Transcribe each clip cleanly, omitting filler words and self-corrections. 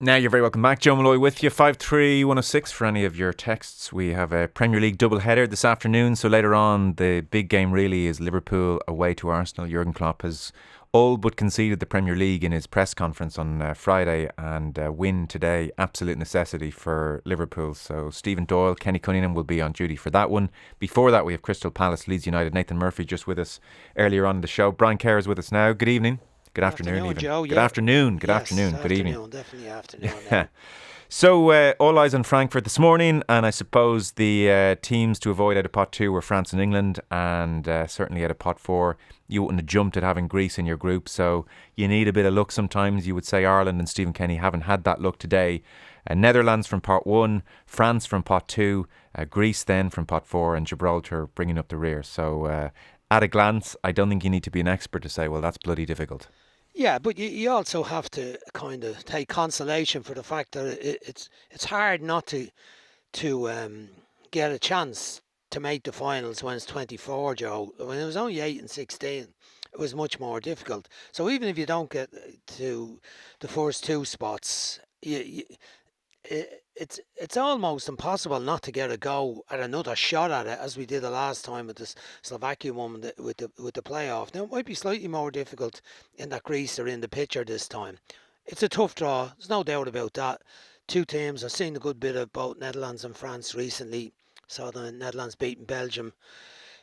Now you're very welcome back. Joe Molloy with you, 53106 for any of your texts. We have a Premier League double header this afternoon, so later on the big game really is Liverpool away to Arsenal. Jurgen Klopp has all but conceded the Premier League in his press conference on Friday, and win today, absolute necessity for Liverpool. So Stephen Doyle, Kenny Cunningham will be on duty for that one. Before that we have Crystal Palace, Leeds United. Nathan Murphy just with us earlier on in the show. Brian Kerr is with us now. Good evening. Good Good afternoon, afternoon, even. Joe. Good Yeah, afternoon. Good yes, afternoon. Good evening. afternoon, definitely afternoon now. So, all eyes on Frankfurt this morning, and I suppose the teams to avoid out of pot two were France and England, and certainly out of pot four, you wouldn't have jumped at having Greece in your group, so you need a bit of luck sometimes. You would say Ireland and Stephen Kenny haven't had that luck today. Netherlands from pot one, France from pot two, Greece then from pot four, and Gibraltar bringing up the rear. So, at a glance, I don't think you need to be an expert to say, well, that's bloody difficult. Yeah, but you also have to kind of take consolation for the fact that it's hard not to get a chance to make the finals when it's 24, Joe. When it was only 8 and 16, it was much more difficult. So even if you don't get to the first two spots, it's almost impossible not to get a go at another shot at it, as we did the last time with the Slovakia one with the playoff. Now it might be slightly more difficult in that Greece are in the picture this time. It's a tough draw. There's no doubt about that. Two teams. I've seen a good bit of both Netherlands and France recently. Saw the Netherlands beating Belgium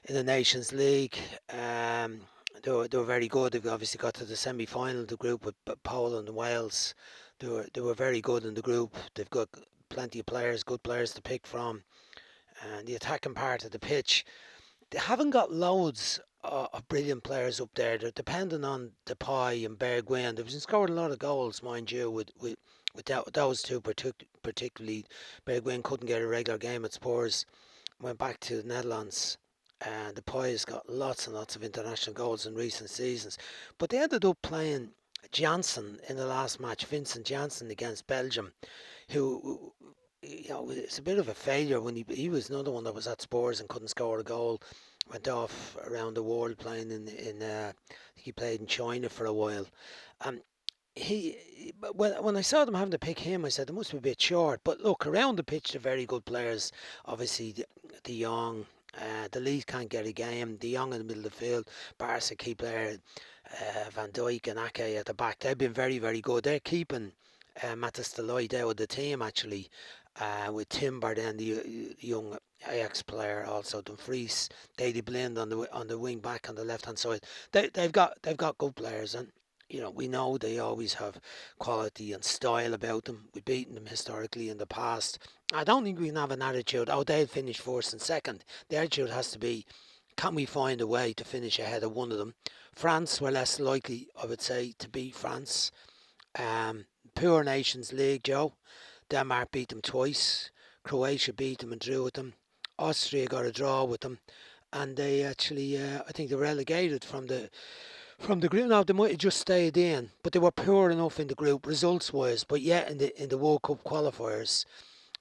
in the Nations League. They were very good. They've obviously got to the semi-final of the group with Poland and Wales. They were very good in the group. They've got plenty of players, good players to pick from. And the attacking part of the pitch, they haven't got loads of brilliant players up there. They're dependent on Depay and Bergwijn. They've scored a lot of goals, mind you, with those two particularly. Bergwijn couldn't get a regular game at Spurs. Went back to the Netherlands. And Depay has got lots and lots of international goals in recent seasons. But they ended up playing Janssen in the last match, Vincent Janssen against Belgium, who it's a bit of a failure when he was another one that was at Spurs and couldn't score a goal. Went off around the world playing in I think he played in China for a while. Um, but when I saw them having to pick him, I said they must be a bit short. But look, around the pitch, they're very good players. Obviously, De Jong, the Leeds can't get a game. De Jong in the middle of the field, Barca key player, Van Dijk and Ake at the back. They've been very, very good. They're keeping Matis Deloitte out of the team actually, with Timber then the young Ajax player, also Dumfries, Daily Blind on the wing back on the left hand side. They've got good players, and we know they always have quality and style about them. We've beaten them historically in the past. I don't think we can have an attitude, oh, they'll finish first and second. The attitude has to be, can we find a way to finish ahead of one of them? France were less likely, I would say, to beat France. Um, Poor Nations League, Joe. Denmark beat them twice. Croatia beat them and drew with them. Austria got a draw with them, and they actually, I think, they relegated from the group. Now they might have just stayed in, but they were poor enough in the group results wise. But yet in the World Cup qualifiers,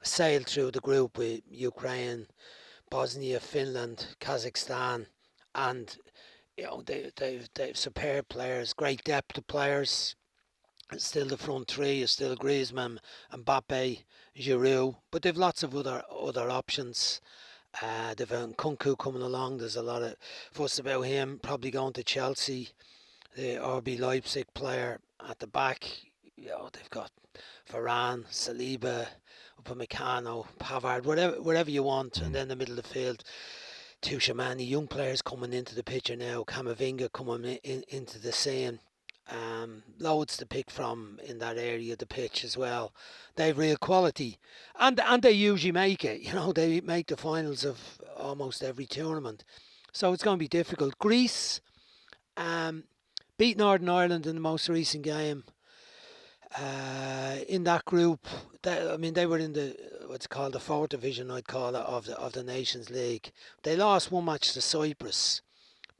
sailed through the group with Ukraine, Bosnia, Finland, Kazakhstan, and they've superb players, great depth of players. Still the front three is still Griezmann, Mbappe, Giroud, but they've lots of other options. They've Kunku coming along. There's a lot of fuss about him probably going to Chelsea. The RB Leipzig player at the back. They've got Varane, Saliba, Upamecano, Pavard, whatever you want, and Mm. then the middle of the field. Tushimani, young players coming into the picture now. Camavinga coming into the scene. Loads to pick from in that area of the pitch as well. They've real quality, and they usually make it. They make the finals of almost every tournament, so it's going to be difficult. Greece um, beat Northern Ireland in the most recent game. In that group, they were in the what's called the fourth division, I'd call it, of the Nations League. They lost one match to Cyprus,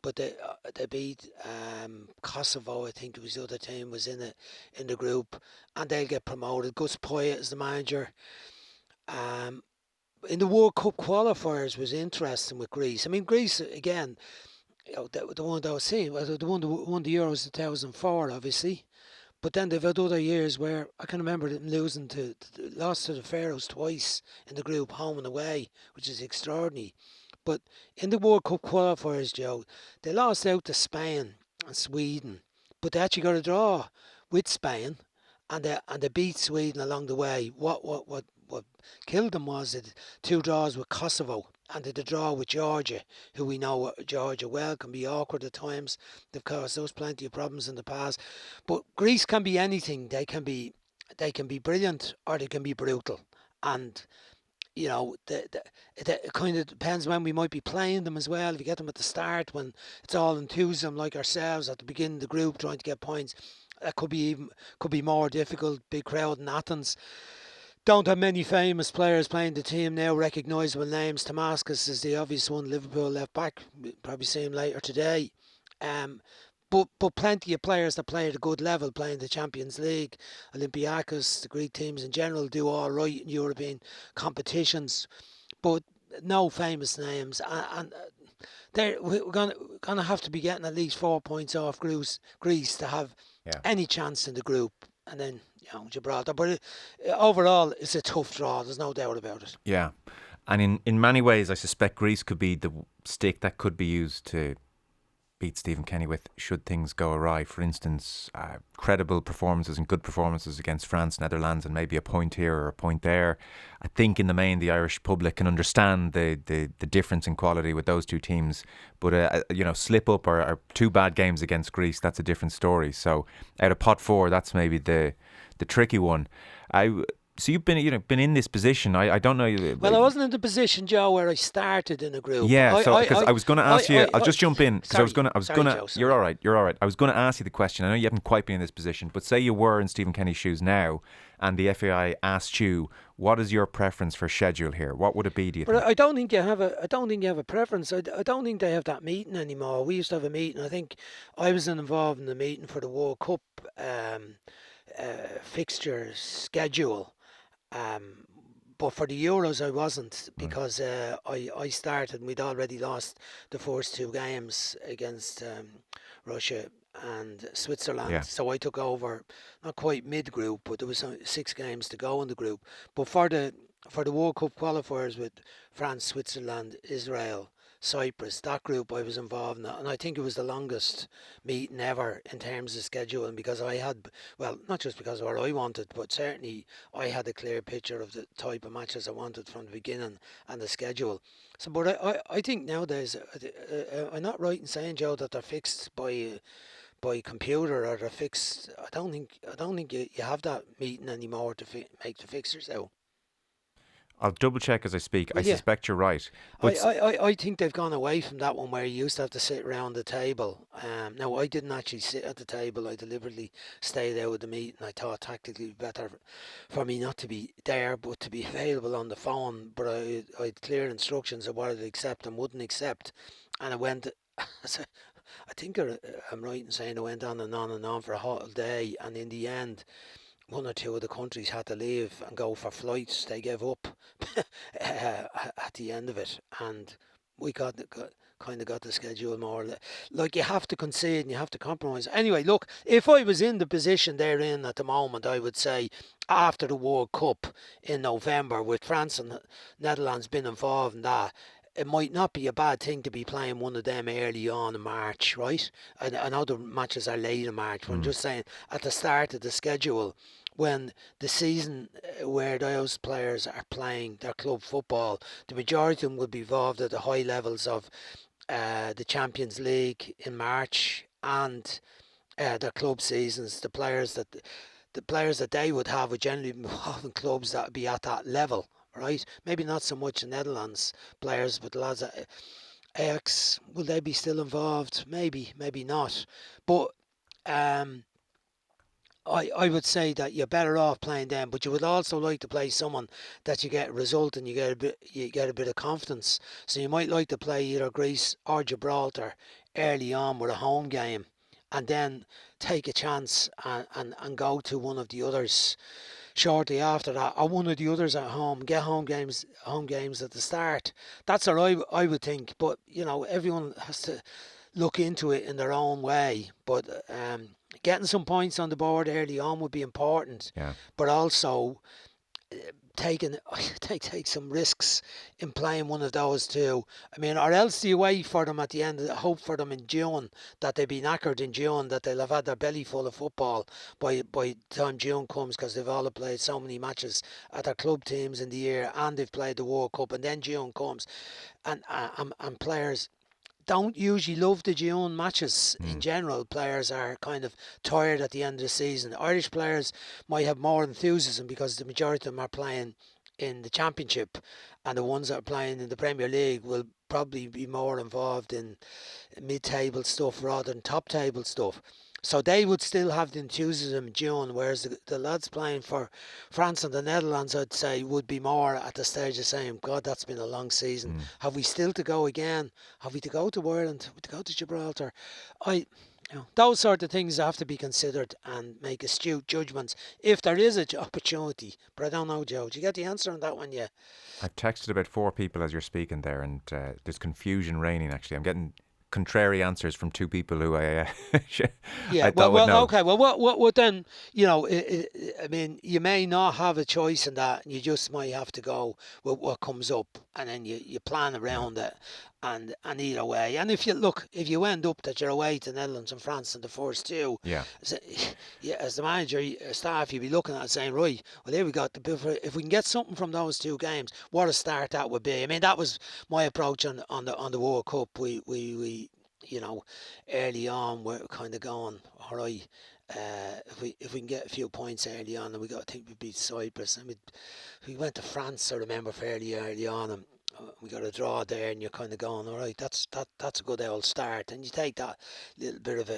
but they beat Kosovo. I think it was the other team was in the group, and they'll get promoted. Gus Poyet is the manager. Um, in the World Cup qualifiers was interesting with Greece. I mean, Greece again. The one that I was seeing was the one that won the Euros 2004, obviously. But then they've had other years where I can remember them losing lost to the Faroes twice in the group, home and away, which is extraordinary. But in the World Cup qualifiers, Joe, they lost out to Spain and Sweden, but they actually got a draw with Spain, and they beat Sweden along the way. What killed them was the two draws with Kosovo and the draw with Georgia, who we know Georgia well can be awkward at times. They've caused us plenty of problems in the past. But Greece can be anything. They can be brilliant or they can be brutal. And it kind of depends when we might be playing them as well. If you get them at the start when it's all enthusiasm like ourselves at the beginning of the group trying to get points, that could be more difficult. Big crowd in Athens. Don't have many famous players playing the team now, recognisable names. Damascus is the obvious one, Liverpool left back. We'll probably see him later today. Um, but plenty of players that play at a good level playing the Champions League. Olympiacos, the Greek teams in general do all right in European competitions, but no famous names. And we're gonna have to be getting at least 4 points off Greece to have Yeah. any chance in the group, and then Gibraltar. But overall, it's a tough draw. There's no doubt about it. Yeah. And in many ways, I suspect Greece could be the stick that could be used to beat Stephen Kenny with should things go awry. For instance, credible performances and good performances against France, Netherlands, and maybe a point here or a point there. I think in the main the Irish public can understand the difference in quality with those two teams. But slip up or two bad games against Greece, that's a different story. So out of pot four, that's maybe the tricky one. So you've been in this position. I don't know. Well, I wasn't in the position, Joe, where I started in a group. Yeah, because I was going to ask you. I'll just jump in because I was going to. Joe, You're all right. You're all right. I was going to ask you the question. I know you haven't quite been in this position, but say you were in Stephen Kenny's shoes now, and the FAI asked you, what is your preference for schedule here? What would it be? Do you think? But I don't think you have a. I don't think you have a preference. I don't think they have that meeting anymore. We used to have a meeting. I think I was involved in the meeting for the World Cup fixture schedule. But for the Euros, I wasn't because I started and we'd already lost the first two games against Russia and Switzerland. Yeah. So I took over, not quite mid-group, but there was 6 games to go in the group. But for the World Cup qualifiers with France, Switzerland, Israel, Cyprus, that group I was involved in, and I think it was the longest meeting ever in terms of scheduling because I had, well, not just because of what I wanted, but certainly I had a clear picture of the type of matches I wanted from the beginning and the schedule. So, but I think nowadays, I'm not right in saying, Joe, that they're fixed by computer or they're fixed. I don't think you have that meeting anymore to make the fixtures out. I'll double check as I speak. I Yeah. suspect you're right. But I think they've gone away from that one where you used to have to sit around the table. Now, I didn't actually sit at the table. I deliberately stayed out of the meeting. I thought tactically better for me not to be there, but to be available on the phone. But I had clear instructions of what I'd accept and wouldn't accept. And I went, I think I'm right in saying I went on and on for a whole day. And in the end, one or two of the countries had to leave and go for flights. They gave up at the end of it, and we kind of got the schedule more. Like you have to concede and you have to compromise. Anyway, look, if I was in the position they're in at the moment, I would say after the World Cup in November, with France and Netherlands being involved in that, it might not be a bad thing to be playing one of them early on in March, right? I know the matches are late in March, but I'm just saying at the start of the schedule, when the season where those players are playing their club football, the majority of them will be involved at the high levels of the Champions League in March and their club seasons. The players that they would have would generally be involved in clubs that would be at that level. Right, maybe not so much the Netherlands players, but the lads at Ajax, will they be still involved? Maybe not. But I would say that you're better off playing them, but you would also like to play someone that you get a result and you get a bit of confidence. So you might like to play either Greece or Gibraltar early on with a home game, and then take a chance and go to one of the others shortly after that, or one of the others at home. Get home games at the start. That's what I would think. But everyone has to look into it in their own way. But getting some points on the board early on would be important. Yeah. But also taking take some risks in playing one of those two. I mean, or else do you wait for them at the end, hope for them in June, that they'll be knackered in June, that they'll have had their belly full of football by the time June comes, because they've all played so many matches at their club teams in the year, and they've played the World Cup, and then June comes, and players don't usually love the June matches in general. Players are kind of tired at the end of the season. Irish players might have more enthusiasm because the majority of them are playing in the Championship, and the ones that are playing in the Premier League will probably be more involved in mid-table stuff rather than top-table stuff. So they would still have the enthusiasm in June, whereas the lads playing for France and the Netherlands, I'd say, would be more at the stage of saying, God, that's been a long season. Have we still to go again? Have we to go to Ireland? Have we to go to Gibraltar? Those sort of things have to be considered and make astute judgments if there is an opportunity. But I don't know, Joe. Did you get the answer on that one yet? I've texted about 4 people as you're speaking there, and there's confusion reigning, actually. I'm getting contrary answers from 2 people who I thought would know. Okay. Well, what then? I mean, you may not have a choice in that, and you just might have to go with what comes up, and then you plan around it, and either way. And if you end up that you're away to Netherlands and France in the first two, as the manager, staff, you'd be looking at it saying, right, well, here we got if we can get something from those 2 games, what a start that would be. I mean, that was my approach on the World Cup. We early on we're kind of going, all right, if we can get a few points early on, and I think we beat Cyprus, and we went to France, I remember, fairly early on, and we got a draw there, and you're kind of going, all right, that's a good old start, and you take that little bit of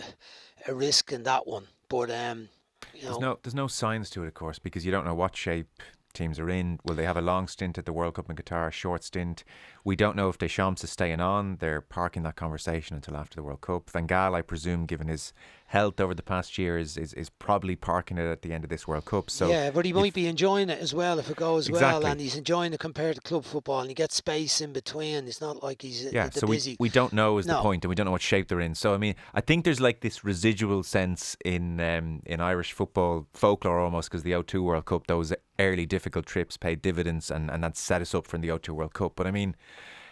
a risk in that one. But there's no signs to it, of course, because you don't know what shape teams are in. Will they have a long stint at the World Cup in Qatar, a short stint? We don't know if Deschamps is staying on. They're parking that conversation until after the World Cup. Van Gaal, I presume, given his health over the past year, is probably parking it at the end of this World Cup. So yeah, but he might be enjoying it as well if it goes exactly. well, and he's enjoying it compared to club football, and he gets space in between. It's not like he's busy. We don't know is the point, and we don't know what shape they're in. So I mean, I think there's like this residual sense in Irish football folklore almost, because the O2 World Cup, those early difficult trips paid dividends, and that set us up for the O2 World Cup. But I mean,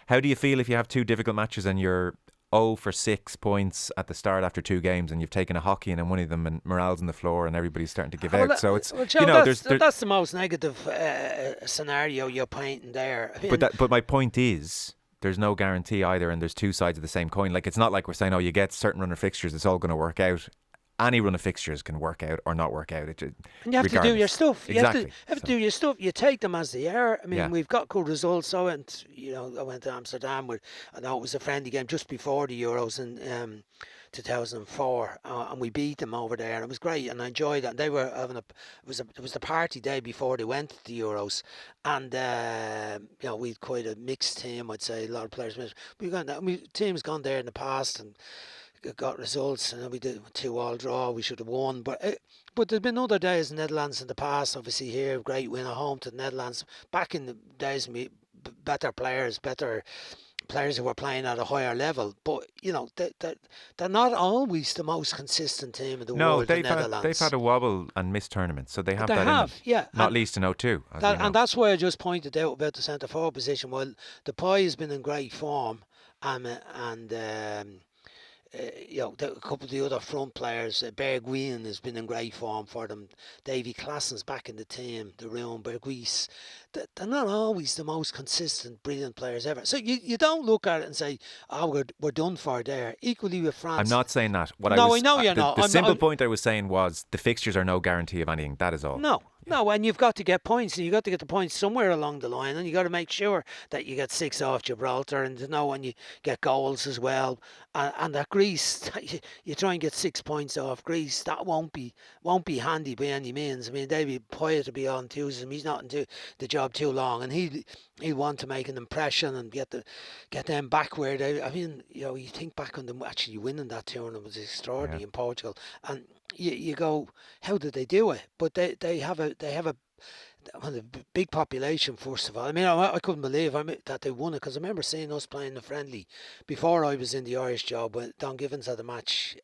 how do you feel if you have 2 difficult matches and you're 0 for 6 points at the start after 2 games, and you've taken a hockey in one of them, and morale's on the floor, and everybody's starting to give out? So it's Joe, that's the most negative scenario you're painting there. I mean, but my point is, there's no guarantee either, and there's 2 sides of the same coin. Like, it's not like we're saying, you get certain run of fixtures, it's all going to work out. Any run of fixtures can work out or not work out. And you have to do your stuff. Exactly. You have to do your stuff. You take them as they are. I mean, we've got good results. I went to Amsterdam I know it was a friendly game just before the Euros in 2004, and we beat them over there, and it was great, and I enjoyed it. And they were having it was the party day before they went to the Euros, and we'd quite a mixed team, I'd say. A lot of players. Teams gone there in the past and got results, and we did 2-2 draw. We should have won, but there's been other days in the Netherlands in the past. Obviously here, great win at home to the Netherlands. Back in the days, better players who were playing at a higher level, but they're not always the most consistent team in the world. The Netherlands. They've had a wobble and missed tournaments, so they have that. They have, yeah. Not least in O2. And that's why I just pointed out about the centre forward position. Well, the Depay has been in great form, and a couple of the other front players, Bergwijn has been in great form for them. Davy Klaasen's back in the team, the Ruin Berghuis. They're not always the most consistent, brilliant players ever. So you don't look at it and say, we're done for there. Equally with France. I'm not saying that. I know you're not. The simple point I was saying was the fixtures are no guarantee of anything. That is all. No, and you've got to get points, and you've got to get the points somewhere along the line, and you've got to make sure that you get 6 off Gibraltar, and when you get goals as well. And that Greece, you try and get 6 points off Greece, that won't be handy by any means. I mean, Davy Poya, to be all enthusiasm, he's not into the job too long, and he'll want to make an impression and get them back where they. I mean, you think back on them actually winning that tournament was extraordinary in Portugal, and you go, how did they do it? But they have a well, the big population, first of all. I mean, I couldn't believe that they won it, because I remember seeing us playing the friendly before I was in the Irish job, when Don Givens had a match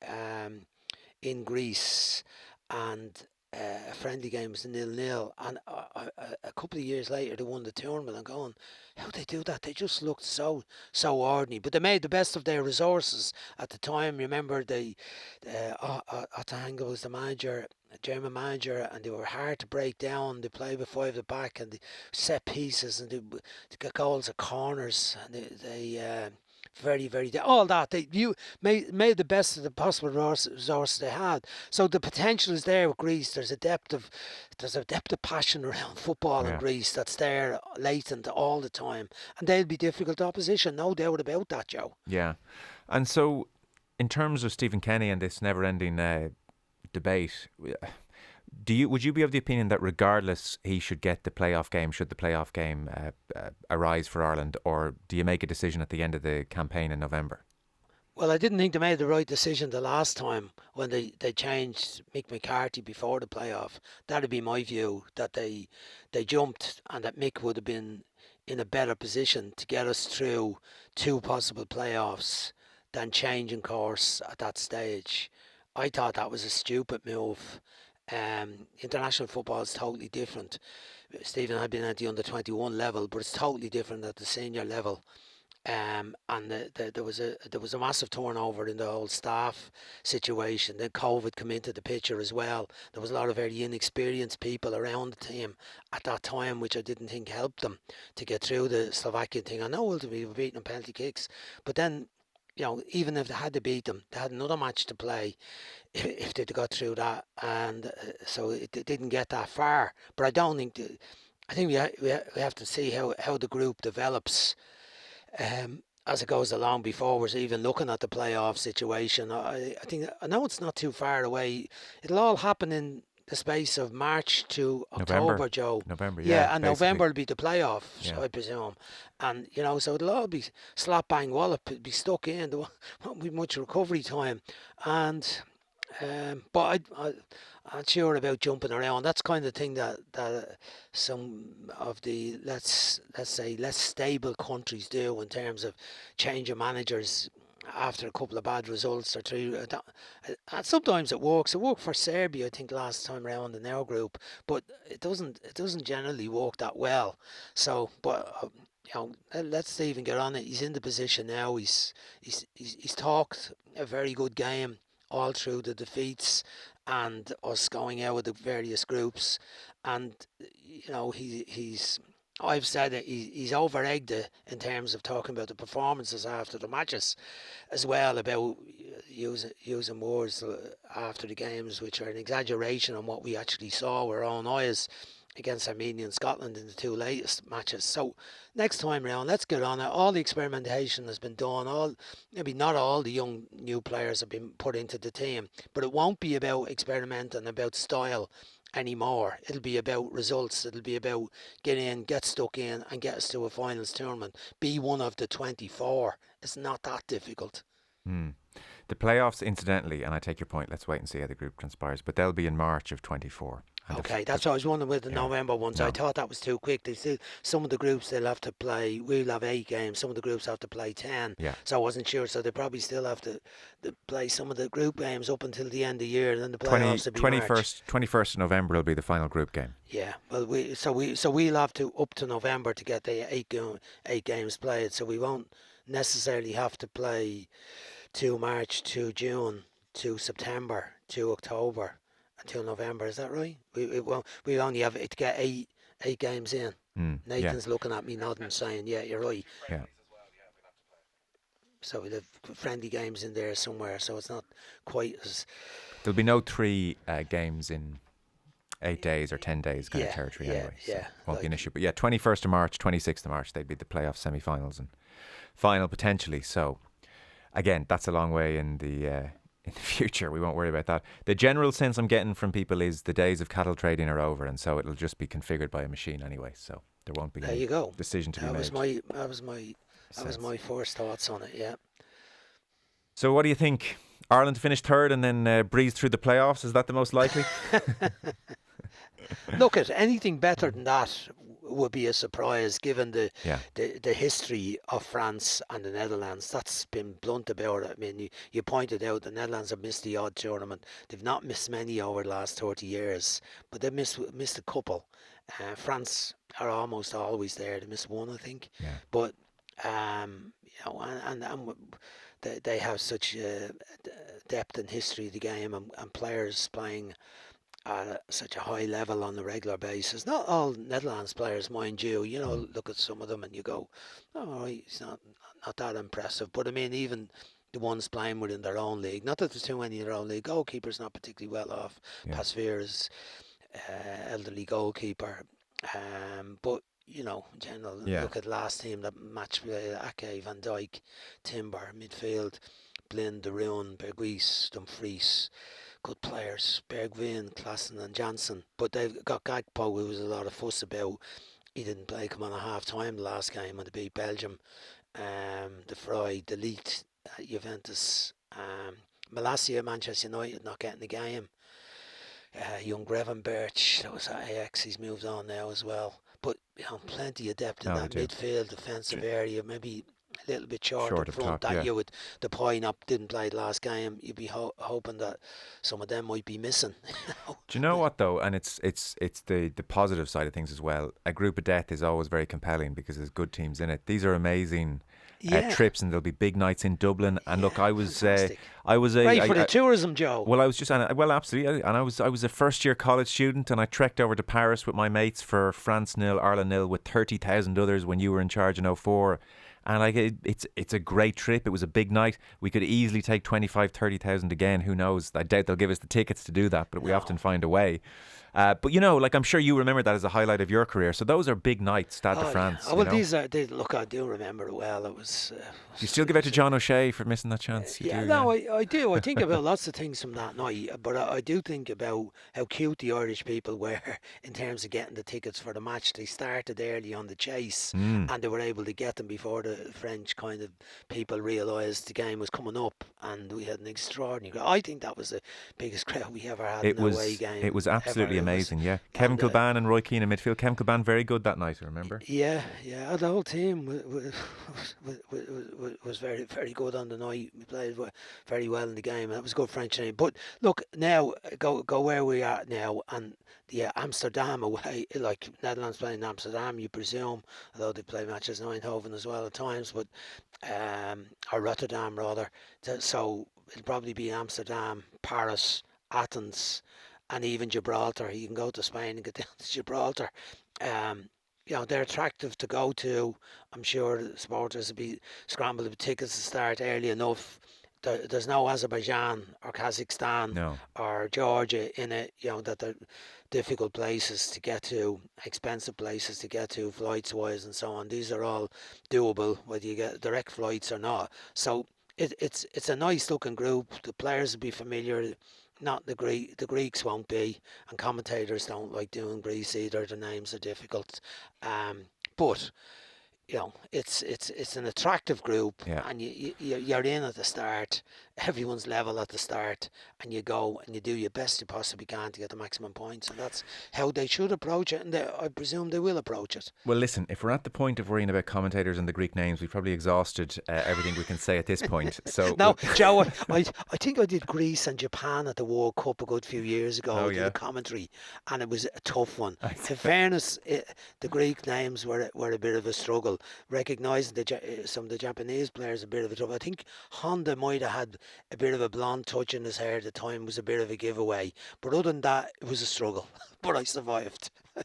in Greece, and a friendly game was 0-0, and a couple of years later they won the tournament. I'm going, how they do that? They just looked so ordinary, but they made the best of their resources at the time. Remember, Otahanga was the manager, German manager, and they were hard to break down. They played with five at the back, and they set pieces, and they got goals at corners, and they very all that you made the best of the possible resources they had. So the potential is there with Greece. There's a depth of passion around football in Greece that's there, latent all the time, and they'll be difficult opposition, no doubt about that, Joe. Yeah, and so in terms of Stephen Kenny and this never-ending debate, would you be of the opinion that regardless he should get the playoff game, should the playoff game arise for Ireland, or do you make a decision at the end of the campaign in November? Well, I didn't think they made the right decision the last time when they changed Mick McCarthy before the playoff. That'd be my view, that they jumped, and that Mick would have been in a better position to get us through two possible playoffs than changing course at that stage. I thought that was a stupid move. International football is totally different. Stephen had been at the under-21 level, but it's totally different at the senior level. And there was a massive turnover in the whole staff situation. Then COVID came into the picture as well. There was a lot of very inexperienced people around the team at that time, which I didn't think helped them to get through the Slovakian thing. I know ultimately we were beating them penalty kicks, but then, even if they had to beat them, they had another match to play if they'd got through that, and so it didn't get that far. But I don't think I think we have to see how the group develops as it goes along before we're even looking at the playoff situation. I know it's not too far away. It'll all happen in the space of March to October, Joe. November, yeah, and basically. November will be the playoffs, I presume. And so it'll all be slap bang wallop, it'll be stuck in. There won't be much recovery time, and but I'm not sure about jumping around. That's kind of thing that some of the let's say less stable countries do in terms of changing managers after a couple of bad results or three. And sometimes it works. It worked for Serbia, I think, last time around in our group, but it doesn't generally work that well. So, but let's even get on it. He's in the position now. He's talked a very good game all through the defeats and us going out of the various groups, and he's I've said that he's over-egged it in terms of talking about the performances after the matches as well, about using words after the games which are an exaggeration on what we actually saw with our own eyes against Armenia and Scotland in the two latest matches. So next time round, let's get on it. All the experimentation has been done. Maybe not all the young new players have been put into the team, but it won't be about experimenting about style anymore. It'll be about results. It'll be about get in, get stuck in, and get us to a finals tournament. Be one of the 24. It's not that difficult. The playoffs, incidentally, and I take your point, let's wait and see how the group transpires, but they'll be in March of 24. Okay, that's what I was wondering with the November ones. No. I thought that was too quick. Some of the groups they'll have to play. We'll have 8 games. Some of the groups have to play 10. Yeah. So I wasn't sure. So they probably still have to play some of the group games up until the end of the year, and then the playoffs will be 21st of November will be the final group game. Yeah. Well, we'll have to up to November to get the 8 games played. So we won't necessarily have to play to March, to June, to September, to October, until November. Is that right? We only have to get 8 games in. Nathan's looking at me nodding, saying, yeah, you're right. Yeah. So we'll have friendly games in there somewhere, so it's not quite as... There'll be no 3 games in 8 days or 10 days kind of territory anyway. So won't be an issue. But 21st of March, 26th of March, they'd be the playoff semi-finals and final potentially. So again, that's a long way in the future. We won't worry about that. The general sense I'm getting from people is the days of cattle trading are over, and so it'll just be configured by a machine anyway. So there won't be any decision to be made. That was my first thoughts on it. Yeah. So what do you think? Ireland to finish third and then breeze through the playoffs? Is that the most likely? Look, at anything better than that would be a surprise given Yeah. the history of France and the Netherlands. That's been blunt about it. I mean, you pointed out the Netherlands have missed the odd tournament. They've not missed many over the last 30 years, but they've missed a couple. France are almost always there. They missed one, I think. Yeah. But they have such depth and history of the game, and players playing at such a high level on a regular basis. Not all Netherlands players, mind you. You know, look at some of them and you go, "Oh, right, he's not that impressive." But I mean, even the ones playing within their own league. Not that there's too many in their own league. Goalkeeper's not particularly well off. Yeah. Pasveer is elderly goalkeeper. But you know, in general, Yeah. look at last team that match Ake, Van Dijk, Timber, midfield, Blind, De Roon, Berghuis, Dumfries. Good players, Bergvin, Klassen and Janssen. But they've got Gakpo, who was a lot of fuss about. He didn't play, come on a half time the last game when they beat Belgium. De Vrij, De Ligt at Juventus. Malacia at Manchester United not getting the game. Young Grevenberch, that was at Ajax, he's moved on now as well. But you know, plenty of depth in No, that they do. midfield, defensive area, maybe a little bit short Short up up front. top, That yeah. you would, the point up didn't play the last game. You'd be hoping that some of them might be missing. Do you know what though? And it's the positive side of things as well. A group of death is always very compelling because there's good teams in it. These are amazing Yeah, trips, and there'll be big nights in Dublin. And look, I was fantastic. a Great for the tourism, Joe. well, I was just well, absolutely, and I was a first year college student, and I trekked over to Paris with my mates for France nil, Ireland nil, with 30,000 others when you were in charge in '04. And like it's a great trip. It was a big night. We could easily take 25, 30,000 again. Who knows? I doubt they'll give us the tickets to do that, but we often No. find a way. But you know, like I'm sure you remember that as a highlight of your career. So those are big nights, Stade de Oh, yeah. France. Oh, You well, know? these are. Look, I do remember it well. It was. Do you still give out to John O'Shea for missing that chance? You Yeah, do, no, yeah. I do. I think about lots of things from that night, but I do think about how cute the Irish people were in terms of getting the tickets for the match. They started early on the chase, Mm. and they were able to get them before the French kind of people realised the game was coming up, and we had an extraordinary crowd. I think that was the biggest crowd we ever had in an away game. It was absolutely ever. amazing. Yeah, Kevin And Kilban and Roy Keane in midfield. Kevin Kilban very good that night. I remember. yeah, the whole team was very, very good on the night. We played very well in the game. That was a good French name. But look, now go where we are now, and yeah, Amsterdam away, like Netherlands playing Amsterdam, you presume, although they play matches in Eindhoven as well at times, but or Rotterdam rather. So it'll probably be Amsterdam, Paris, Athens, and even Gibraltar. You can go to Spain and get down to Gibraltar. Um, you know, they're attractive to go to. I'm sure the supporters will be scrambling with tickets to start early enough. There's no Azerbaijan or Kazakhstan No. or Georgia in it, you know, that they're difficult places to get to, expensive places to get to, flights wise and so on. These are all doable, whether you get direct flights or not. So it's a nice looking group. The players will be familiar. Not the Greeks won't be, and commentators don't like doing Greece either. The names are difficult, but you know it's an attractive group, Yeah. and you're in at the start. Everyone's level at the start, and you go and you do your best you possibly can to get the maximum points, and that's how they should approach it, and I presume they will approach it. Well, listen, if we're at the point of worrying about commentators and the Greek names, we've probably exhausted everything we can say at this point. So, Now, Joe, I think I did Greece and Japan at the World Cup a good few years ago. Oh, I did yeah. a commentary, and it was a tough one. I In fairness, the Greek names were a bit of a struggle. Recognising some of the Japanese players a bit of a trouble. I think Honda might have had a bit of a blonde touch in his hair at the time, was a bit of a giveaway. But other than that, it was a struggle. But I survived.